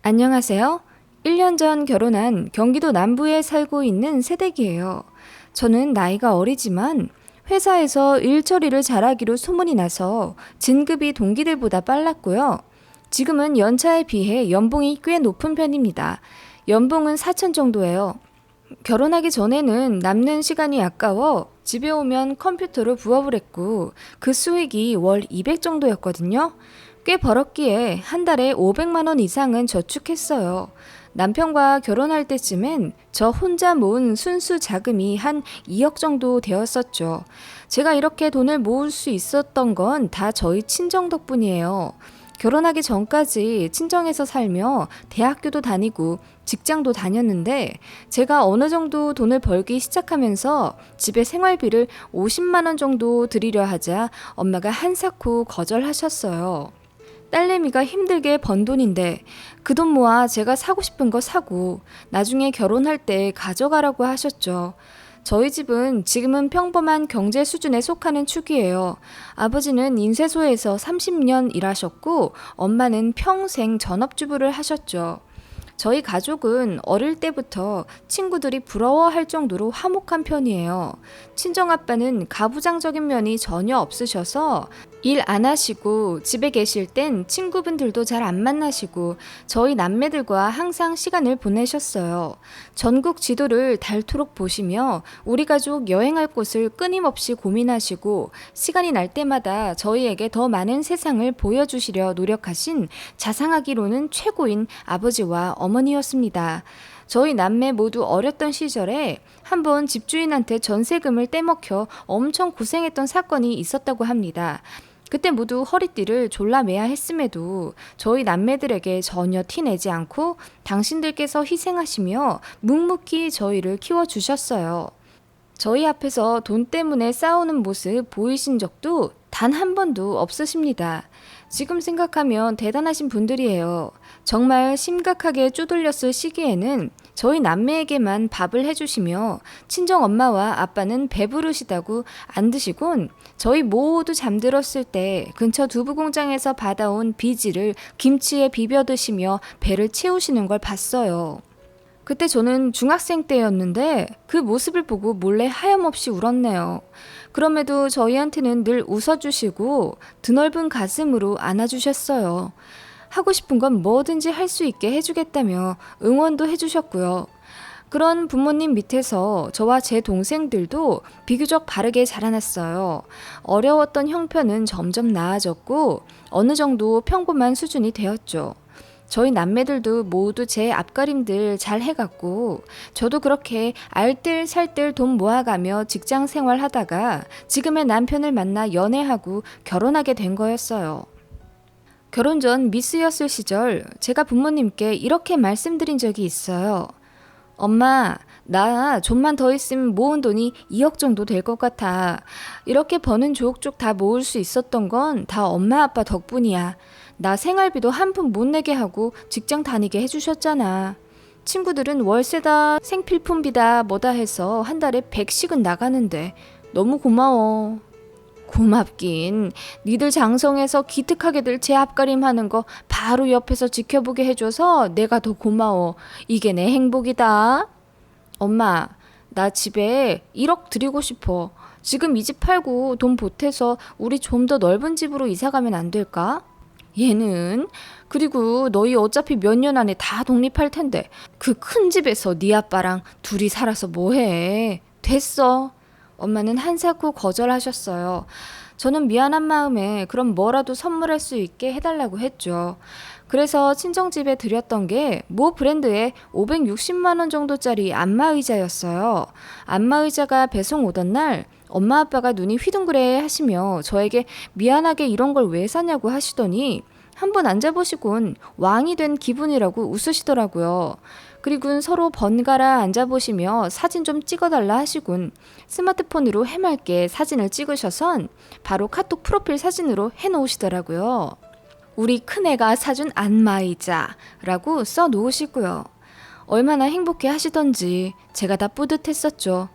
안녕하세요. 1년 전 결혼한 경기도 남부에 살고 있는 새댁이에요. 저는 나이가 어리지만 회사에서 일 처리를 잘하기로 소문이 나서 진급이 동기들보다 빨랐고요. 지금은 연차에 비해 연봉이 꽤 높은 편입니다. 연봉은 4천 정도예요. 결혼하기 전에는 남는 시간이 아까워 집에 오면 컴퓨터로 부업을 했고 그 수익이 월 200 정도였거든요. 꽤 벌었기에 한 달에 500만 원 이상은 저축했어요. 남편과 결혼할 때쯤엔 저 혼자 모은 순수 자금이 한 2억 정도 되었었죠. 제가 이렇게 돈을 모을 수 있었던 건 다 저희 친정 덕분이에요. 결혼하기 전까지 친정에서 살며 대학교도 다니고 직장도 다녔는데 제가 어느 정도 돈을 벌기 시작하면서 집에 생활비를 50만 원 정도 드리려 하자 엄마가 한사코 거절하셨어요. 딸내미가 힘들게 번 돈인데 그 돈 모아 제가 사고 싶은 거 사고 나중에 결혼할 때 가져가라고 하셨죠. 저희 집은 지금은 평범한 경제 수준에 속하는 축이에요. 아버지는 인쇄소에서 30년 일하셨고 엄마는 평생 전업주부를 하셨죠. 저희 가족은 어릴 때부터 친구들이 부러워할 정도로 화목한 편이에요. 친정아빠는 가부장적인 면이 전혀 없으셔서 일 안 하시고 집에 계실 땐 친구분들도 잘 안 만나시고 저희 남매들과 항상 시간을 보내셨어요. 전국 지도를 닳도록 보시며 우리 가족 여행할 곳을 끊임없이 고민하시고 시간이 날 때마다 저희에게 더 많은 세상을 보여주시려 노력하신 자상하기로는 최고인 아버지와 어머니였습니다. 저희 남매 모두 어렸던 시절에 한번 집주인한테 전세금을 떼먹혀 엄청 고생했던 사건이 있었다고 합니다. 그때 모두 허리띠를 졸라매야 했음에도 저희 남매들에게 전혀 티내지 않고 당신들께서 희생하시며 묵묵히 저희를 키워주셨어요. 저희 앞에서 돈 때문에 싸우는 모습 보이신 적도 단 한 번도 없으십니다. 지금 생각하면 대단하신 분들이에요. 정말 심각하게 쪼들렸을 시기에는 저희 남매에게만 밥을 해주시며 친정 엄마와 아빠는 배부르시다고 안 드시곤 저희 모두 잠들었을 때 근처 두부공장에서 받아온 비지를 김치에 비벼 드시며 배를 채우시는 걸 봤어요. 그때 저는 중학생 때였는데 그 모습을 보고 몰래 하염없이 울었네요. 그럼에도 저희한테는 늘 웃어주시고 드넓은 가슴으로 안아주셨어요. 하고 싶은 건 뭐든지 할 수 있게 해주겠다며 응원도 해주셨고요. 그런 부모님 밑에서 저와 제 동생들도 비교적 바르게 자라났어요. 어려웠던 형편은 점점 나아졌고 어느 정도 평범한 수준이 되었죠. 저희 남매들도 모두 제 앞가림들 잘 해갔고 저도 그렇게 알뜰살뜰 돈 모아가며 직장 생활하다가 지금의 남편을 만나 연애하고 결혼하게 된 거였어요. 결혼 전 미스였을 시절 제가 부모님께 이렇게 말씀드린 적이 있어요. 엄마, 나 좀만 더 있으면 모은 돈이 2억 정도 될 것 같아. 이렇게 버는 족족 다 모을 수 있었던 건 다 엄마 아빠 덕분이야. 나 생활비도 한 푼 못 내게 하고 직장 다니게 해주셨잖아. 친구들은 월세다, 생필품비다, 뭐다 해서 한 달에 100씩은 나가는데 너무 고마워. 고맙긴. 니들 장성해서 기특하게들 제 앞가림하는 거 바로 옆에서 지켜보게 해줘서 내가 더 고마워. 이게 내 행복이다. 엄마, 나 집에 1억 드리고 싶어. 지금 이 집 팔고 돈 보태서 우리 좀 더 넓은 집으로 이사 가면 안 될까? 얘는 그리고 너희 어차피 몇 년 안에 다 독립할 텐데 그 큰 집에서 네 아빠랑 둘이 살아서 뭐해. 됐어. 엄마는 한사코 거절하셨어요. 저는 미안한 마음에 그럼 뭐라도 선물할 수 있게 해달라고 했죠. 그래서 친정집에 드렸던 게 모 브랜드의 560만 원 정도짜리 안마의자였어요. 안마의자가 배송 오던 날 엄마 아빠가 눈이 휘둥그레 하시며 저에게 미안하게 이런 걸 왜 사냐고 하시더니 한번 앉아보시곤 왕이 된 기분이라고 웃으시더라고요. 그리고 서로 번갈아 앉아보시며 사진 좀 찍어달라 하시곤 스마트폰으로 해맑게 사진을 찍으셔선 바로 카톡 프로필 사진으로 해놓으시더라고요. 우리 큰애가 사준 안마의자라고 써놓으시고요. 얼마나 행복해 하시던지 제가 다 뿌듯했었죠.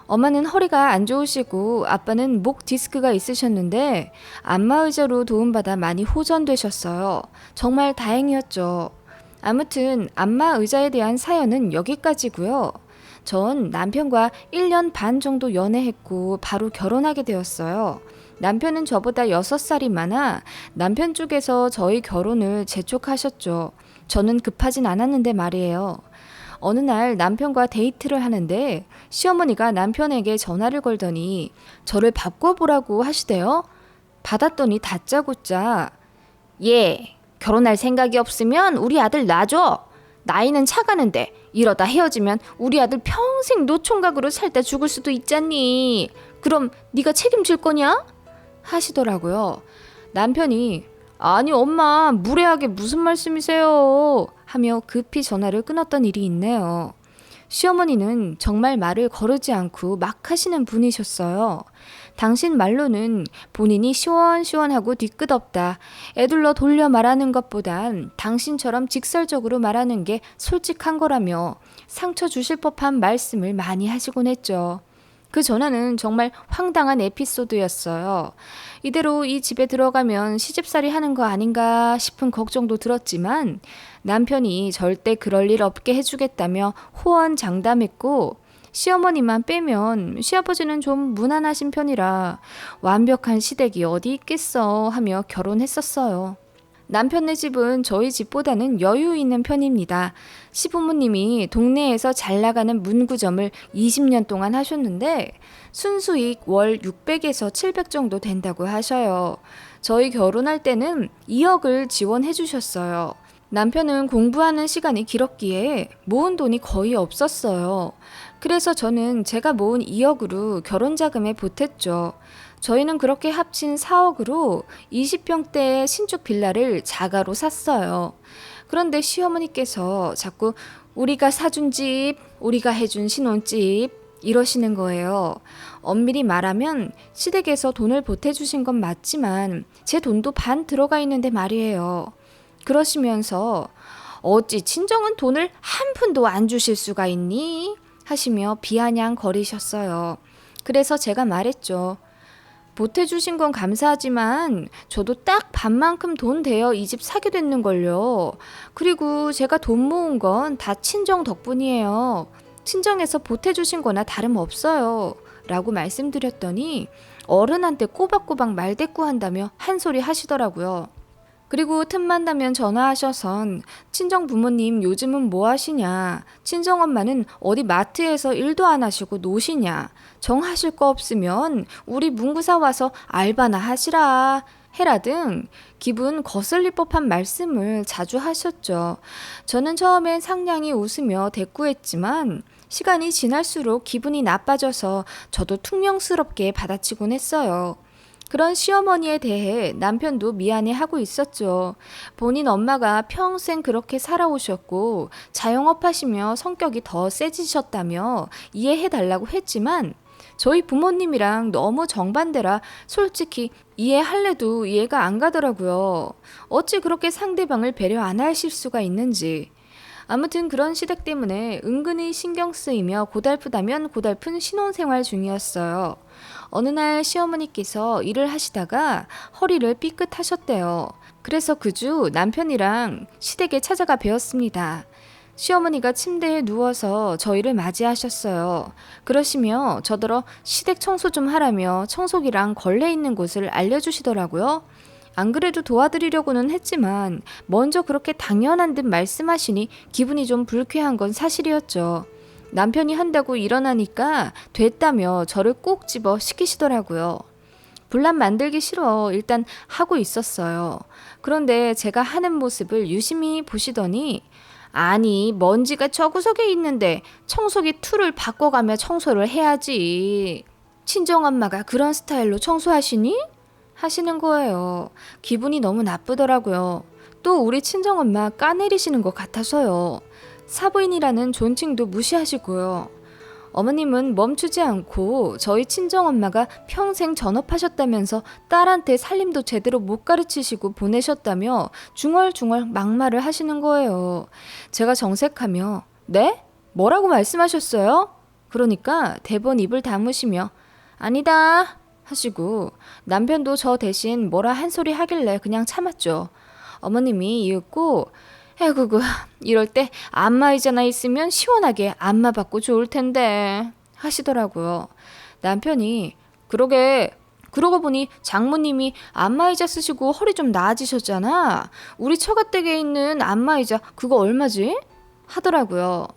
엄마는 허리가 안 좋으시고 아빠는 목 디스크가 있으셨는데 안마의자로 도움받아 많이 호전되셨어요. 정말 다행이었죠. 아무튼 안마 의자에 대한 사연은 여기까지고요. 전 남편과 1년 반 정도 연애했고 바로 결혼하게 되었어요. 남편은 저보다 6살이 많아 남편 쪽에서 저희 결혼을 재촉하셨죠. 저는 급하진 않았는데 말이에요. 어느 날 남편과 데이트를 하는데 시어머니가 남편에게 전화를 걸더니 저를 바꿔보라고 하시대요. 받았더니 다짜고짜 예, 결혼할 생각이 없으면 우리 아들 놔줘. 나이는 차가는데 이러다 헤어지면 우리 아들 평생 노총각으로 살다 죽을 수도 있잖니. 그럼 네가 책임질 거냐? 하시더라고요. 남편이 아니 엄마 무례하게 무슨 말씀이세요? 하며 급히 전화를 끊었던 일이 있네요. 시어머니는 정말 말을 거르지 않고 막 하시는 분이셨어요. 당신 말로는 본인이 시원시원하고 뒤끝없다. 애둘러 돌려 말하는 것보단 당신처럼 직설적으로 말하는 게 솔직한 거라며 상처 주실 법한 말씀을 많이 하시곤 했죠. 그 전화는 정말 황당한 에피소드였어요. 이대로 이 집에 들어가면 시집살이 하는 거 아닌가 싶은 걱정도 들었지만 남편이 절대 그럴 일 없게 해주겠다며 호언장담했고 시어머니만 빼면 시아버지는 좀 무난하신 편이라 완벽한 시댁이 어디 있겠어 하며 결혼했었어요. 남편네 집은 저희 집보다는 여유 있는 편입니다. 시부모님이 동네에서 잘 나가는 문구점을 20년 동안 하셨는데 순수익 월 600에서 700 정도 된다고 하셔요. 저희 결혼할 때는 2억을 지원해 주셨어요. 남편은 공부하는 시간이 길었기에 모은 돈이 거의 없었어요. 그래서 저는 제가 모은 2억으로 결혼자금에 보탰죠. 저희는 그렇게 합친 4억으로 20평대의 신축 빌라를 자가로 샀어요. 그런데 시어머니께서 자꾸 우리가 사준 집, 우리가 해준 신혼집 이러시는 거예요. 엄밀히 말하면 시댁에서 돈을 보태주신 건 맞지만 제 돈도 반 들어가 있는데 말이에요. 그러시면서 어찌 친정은 돈을 한 푼도 안 주실 수가 있니? 하시며 비아냥거리셨어요. 그래서 제가 말했죠. 보태주신 건 감사하지만 저도 딱 반만큼 돈 대여 이 집 사게 됐는걸요. 그리고 제가 돈 모은 건 다 친정 덕분이에요. 친정에서 보태주신 거나 다름없어요. 라고 말씀드렸더니 어른한테 꼬박꼬박 말대꾸한다며 한 소리 하시더라고요. 그리고 틈만 나면 전화하셔선 친정 부모님 요즘은 뭐 하시냐, 친정엄마는 어디 마트에서 일도 안 하시고 노시냐, 정하실 거 없으면 우리 문구사 와서 알바나 하시라 해라 등 기분 거슬릴 법한 말씀을 자주 하셨죠. 저는 처음엔 상냥히 웃으며 대꾸했지만 시간이 지날수록 기분이 나빠져서 저도 퉁명스럽게 받아치곤 했어요. 그런 시어머니에 대해 남편도 미안해하고 있었죠. 본인 엄마가 평생 그렇게 살아오셨고 자영업 하시며 성격이 더 세지셨다며 이해해달라고 했지만 저희 부모님이랑 너무 정반대라 솔직히 이해할래도 이해가 안 가더라고요. 어찌 그렇게 상대방을 배려 안 하실 수가 있는지. 아무튼 그런 시댁 때문에 은근히 신경 쓰이며 고달프다면 고달픈 신혼생활 중이었어요. 어느 날 시어머니께서 일을 하시다가 허리를 삐끗하셨대요. 그래서 그 주 남편이랑 시댁에 찾아가 뵈었습니다. 시어머니가 침대에 누워서 저희를 맞이하셨어요. 그러시며 저더러 시댁 청소 좀 하라며 청소기랑 걸레 있는 곳을 알려주시더라고요. 안 그래도 도와드리려고는 했지만 먼저 그렇게 당연한 듯 말씀하시니 기분이 좀 불쾌한 건 사실이었죠. 남편이 한다고 일어나니까 됐다며 저를 꼭 집어 시키시더라고요. 분란 만들기 싫어 일단 하고 있었어요. 그런데 제가 하는 모습을 유심히 보시더니 아니 먼지가 저 구석에 있는데 청소기 툴을 바꿔가며 청소를 해야지. 친정엄마가 그런 스타일로 청소하시니? 하시는 거예요. 기분이 너무 나쁘더라고요. 또 우리 친정엄마 까내리시는 것 같아서요. 사부인이라는 존칭도 무시하시고요. 어머님은 멈추지 않고 저희 친정엄마가 평생 전업하셨다면서 딸한테 살림도 제대로 못 가르치시고 보내셨다며 중얼중얼 막말을 하시는 거예요. 제가 정색하며 네? 뭐라고 말씀하셨어요? 그러니까 대번 입을 다무시며 아니다 하시고 남편도 저 대신 뭐라 한 소리 하길래 그냥 참았죠. 어머님이 이윽고 에구구, 이럴 때 안마의자나 있으면 시원하게 안마 받고 좋을 텐데 하시더라고요. 남편이 그러게, 그러고 보니 장모님이 안마의자 쓰시고 허리 좀 나아지셨잖아. 우리 처가댁에 있는 안마의자 그거 얼마지? 하더라고요.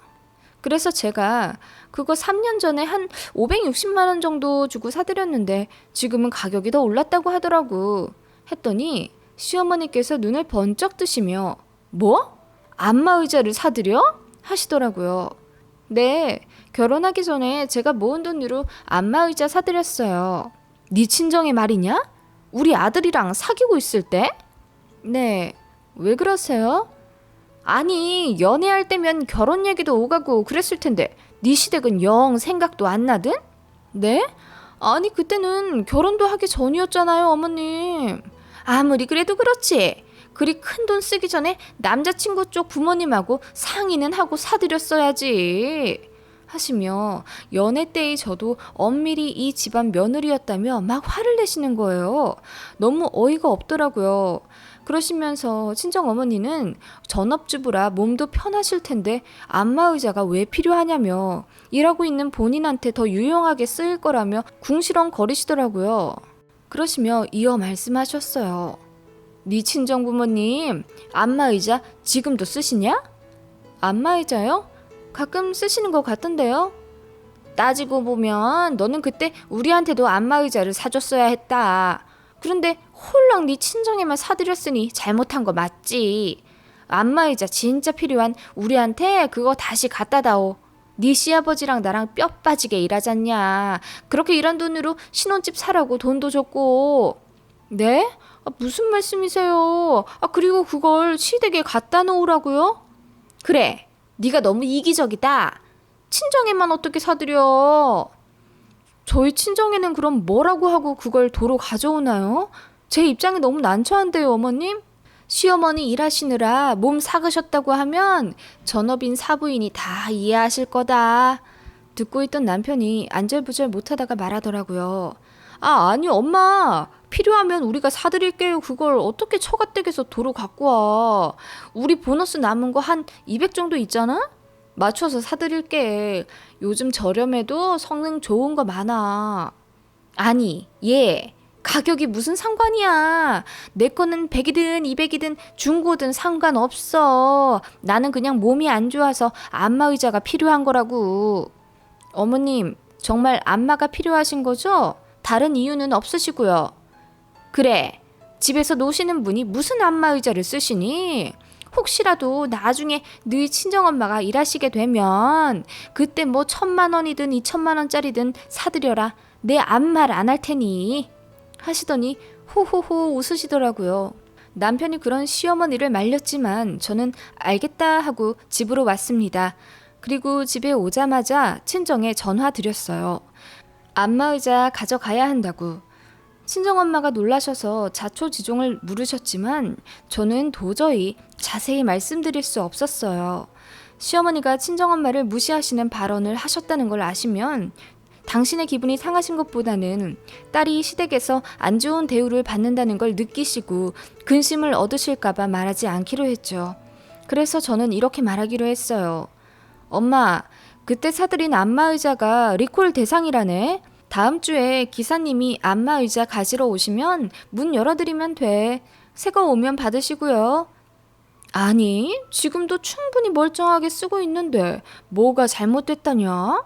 그래서 제가 그거 3년 전에 한 560만 원 정도 주고 사드렸는데 지금은 가격이 더 올랐다고 하더라고. 했더니 시어머니께서 눈을 번쩍 뜨시며 뭐? 안마의자를 사드려? 하시더라고요. 네, 결혼하기 전에 제가 모은 돈으로 안마의자 사드렸어요. 네 친정의 말이냐? 우리 아들이랑 사귀고 있을 때? 네, 왜 그러세요? 아니, 연애할 때면 결혼 얘기도 오가고 그랬을 텐데 네 시댁은 영 생각도 안 나든? 네? 아니, 그때는 결혼도 하기 전이었잖아요, 어머님. 아무리 그래도 그렇지. 그리 큰 돈 쓰기 전에 남자친구 쪽 부모님하고 상의는 하고 사드렸어야지. 하시며 연애 때의 저도 엄밀히 이 집안 며느리였다며 막 화를 내시는 거예요. 너무 어이가 없더라고요. 그러시면서 친정어머니는 전업주부라 몸도 편하실 텐데 안마의자가 왜 필요하냐며 일하고 있는 본인한테 더 유용하게 쓰일 거라며 궁시렁거리시더라고요. 그러시며 이어 말씀하셨어요. 네 친정부모님 안마의자 지금도 쓰시냐? 안마의자요? 가끔 쓰시는 것 같던데요. 따지고 보면 너는 그때 우리한테도 안마의자를 사줬어야 했다. 그런데 홀랑 네 친정에만 사드렸으니 잘못한 거 맞지. 안마의자 진짜 필요한 우리한테 그거 다시 갖다 다오. 네 시아버지랑 나랑 뼈 빠지게 일하잖냐. 그렇게 일한 돈으로 신혼집 사라고 돈도 줬고. 네? 무슨 말씀이세요? 그리고 그걸 시댁에 갖다 놓으라고요? 그래, 네가 너무 이기적이다. 친정에만 어떻게 사드려? 저희 친정에는 그럼 뭐라고 하고 그걸 도로 가져오나요? 제 입장이 너무 난처한데요, 어머님? 시어머니 일하시느라 몸 삭으셨다고 하면 전업인 사부인이 다 이해하실 거다. 듣고 있던 남편이 안절부절 못하다가 말하더라고요. 아니 엄마. 필요하면 우리가 사드릴게요. 그걸 어떻게 처가댁에서 도로 갖고 와. 우리 보너스 남은 거 한 200 정도 있잖아? 맞춰서 사드릴게. 요즘 저렴해도 성능 좋은 거 많아. 아니, 얘 가격이 무슨 상관이야. 내 거는 100이든 200이든 중고든 상관없어. 나는 그냥 몸이 안 좋아서 안마의자가 필요한 거라고. 어머님, 정말 안마가 필요하신 거죠? 다른 이유는 없으시고요. 그래, 집에서 노시는 분이 무슨 안마의자를 쓰시니? 혹시라도 나중에 너희 친정엄마가 일하시게 되면 그때 뭐 1,000만 원이든 2,000만 원짜리든 사드려라. 내 아무 말 안 할 테니. 하시더니 호호호 웃으시더라고요. 남편이 그런 시어머니를 말렸지만 저는 알겠다 하고 집으로 왔습니다. 그리고 집에 오자마자 친정에 전화 드렸어요. 안마의자 가져가야 한다고. 친정엄마가 놀라셔서 자초지종을 물으셨지만 저는 도저히 자세히 말씀드릴 수 없었어요. 시어머니가 친정엄마를 무시하시는 발언을 하셨다는 걸 아시면 당신의 기분이 상하신 것보다는 딸이 시댁에서 안 좋은 대우를 받는다는 걸 느끼시고 근심을 얻으실까봐 말하지 않기로 했죠. 그래서 저는 이렇게 말하기로 했어요. 엄마, 그때 사드린 안마의자가 리콜 대상이라네. 다음 주에 기사님이 안마의자 가지러 오시면 문 열어드리면 돼. 새거 오면 받으시고요. 아니, 지금도 충분히 멀쩡하게 쓰고 있는데 뭐가 잘못됐다냐?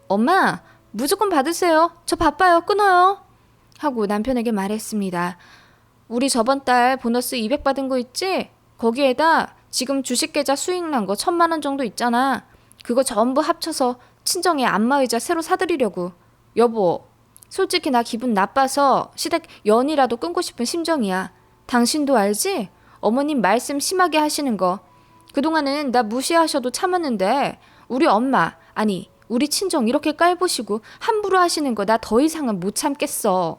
엄마, 무조건 받으세요. 저 바빠요. 끊어요. 하고 남편에게 말했습니다. 우리 저번 달 보너스 200 받은 거 있지? 거기에다 지금 주식계좌 수익 난 거 1,000만 원 정도 있잖아. 그거 전부 합쳐서 친정에 안마의자 새로 사드리려고. 여보, 솔직히 나 기분 나빠서 시댁 연이라도 끊고 싶은 심정이야. 당신도 알지? 어머님 말씀 심하게 하시는 거. 그동안은 나 무시하셔도 참았는데 우리 엄마, 아니 우리 친정 이렇게 깔보시고 함부로 하시는 거 나 더 이상은 못 참겠어.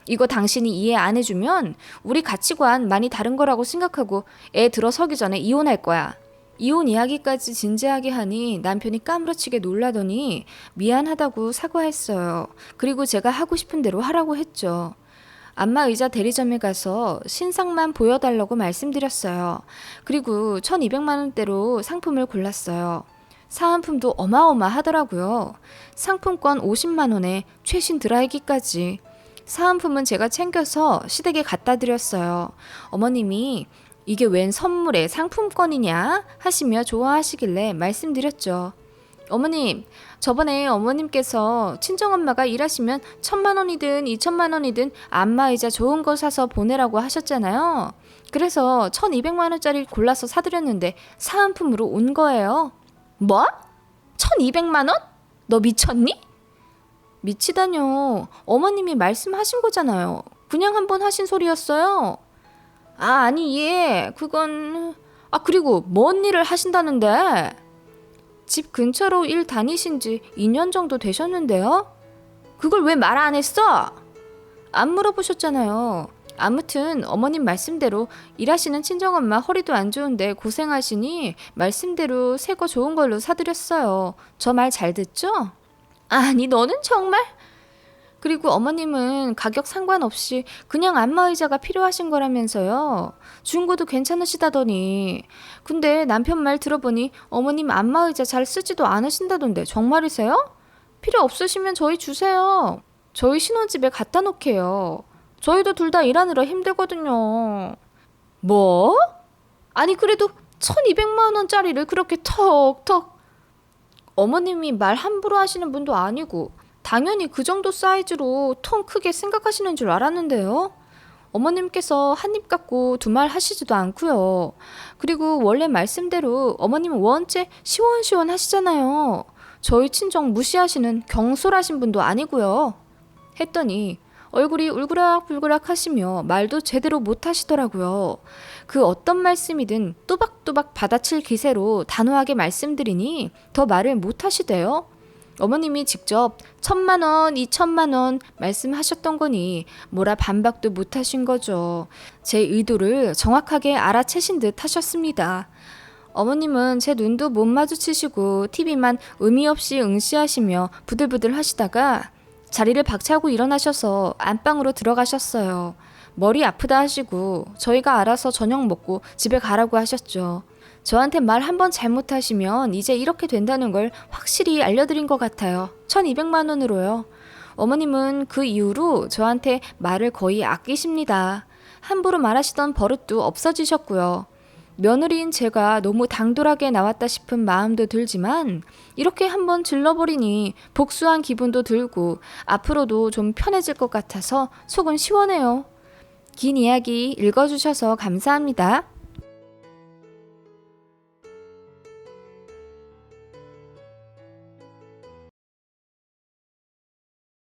이거 당신이 이해 안 해주면 우리 가치관 많이 다른 거라고 생각하고 애 들어서기 전에 이혼할 거야. 이혼 이야기까지 진지하게 하니 남편이 까무러치게 놀라더니 미안하다고 사과했어요. 그리고 제가 하고 싶은 대로 하라고 했죠. 안마의자 대리점에 가서 신상만 보여달라고 말씀드렸어요. 그리고 1200만 원대로 상품을 골랐어요. 사은품도 어마어마하더라고요. 상품권 50만 원에 최신 드라이기까지. 사은품은 제가 챙겨서 시댁에 갖다 드렸어요. 어머님이 이게 웬 선물에 상품권이냐 하시며 좋아하시길래 말씀드렸죠. 어머님, 저번에 어머님께서 친정엄마가 일하시면 1000만 원이든 2000만 원이든 안마의자 좋은 거 사서 보내라고 하셨잖아요. 그래서 1200만 원짜리 골라서 사드렸는데 사은품으로 온 거예요. 뭐? 1200만 원? 너 미쳤니? 미치다뇨. 어머님이 말씀하신 거잖아요. 그냥 한번 하신 소리였어요. 아니 그건... 그리고 뭔 일을 하신다는데? 집 근처로 일 다니신 지 2년 정도 되셨는데요? 그걸 왜 말 안 했어? 안 물어보셨잖아요. 아무튼 어머님 말씀대로 일하시는 친정엄마 허리도 안 좋은데 고생하시니 말씀대로 새 거 좋은 걸로 사드렸어요. 저 말 잘 듣죠? 아니 너는 정말... 그리고 어머님은 가격 상관없이 그냥 안마의자가 필요하신 거라면서요. 중고도 괜찮으시다더니. 근데 남편 말 들어보니 어머님 안마의자 잘 쓰지도 않으신다던데 정말이세요? 필요 없으시면 저희 주세요. 저희 신혼집에 갖다 놓게요. 저희도 둘 다 일하느라 힘들거든요. 뭐? 아니 그래도 1200만 원짜리를 그렇게 턱턱... 어머님이 말 함부로 하시는 분도 아니고 당연히 그 정도 사이즈로 통 크게 생각하시는 줄 알았는데요. 어머님께서 한 입 갖고 두 말 하시지도 않고요. 그리고 원래 말씀대로 어머님은 원체 시원시원 하시잖아요. 저희 친정 무시하시는 경솔하신 분도 아니고요. 했더니 얼굴이 울그락불그락 하시며 말도 제대로 못 하시더라고요. 그 어떤 말씀이든 또박또박 받아칠 기세로 단호하게 말씀드리니 더 말을 못 하시대요. 어머님이 직접 1000만 원, 2000만 원 말씀하셨던 거니 뭐라 반박도 못 하신 거죠. 제 의도를 정확하게 알아채신 듯 하셨습니다. 어머님은 제 눈도 못 마주치시고 TV만 의미 없이 응시하시며 부들부들 하시다가 자리를 박차고 일어나셔서 안방으로 들어가셨어요. 머리 아프다 하시고 저희가 알아서 저녁 먹고 집에 가라고 하셨죠. 저한테 말 한 번 잘못하시면 이제 이렇게 된다는 걸 확실히 알려드린 것 같아요. 1200만 원으로요. 어머님은 그 이후로 저한테 말을 거의 아끼십니다. 함부로 말하시던 버릇도 없어지셨고요. 며느리인 제가 너무 당돌하게 나왔다 싶은 마음도 들지만 이렇게 한번 질러버리니 복수한 기분도 들고 앞으로도 좀 편해질 것 같아서 속은 시원해요. 긴 이야기 읽어주셔서 감사합니다.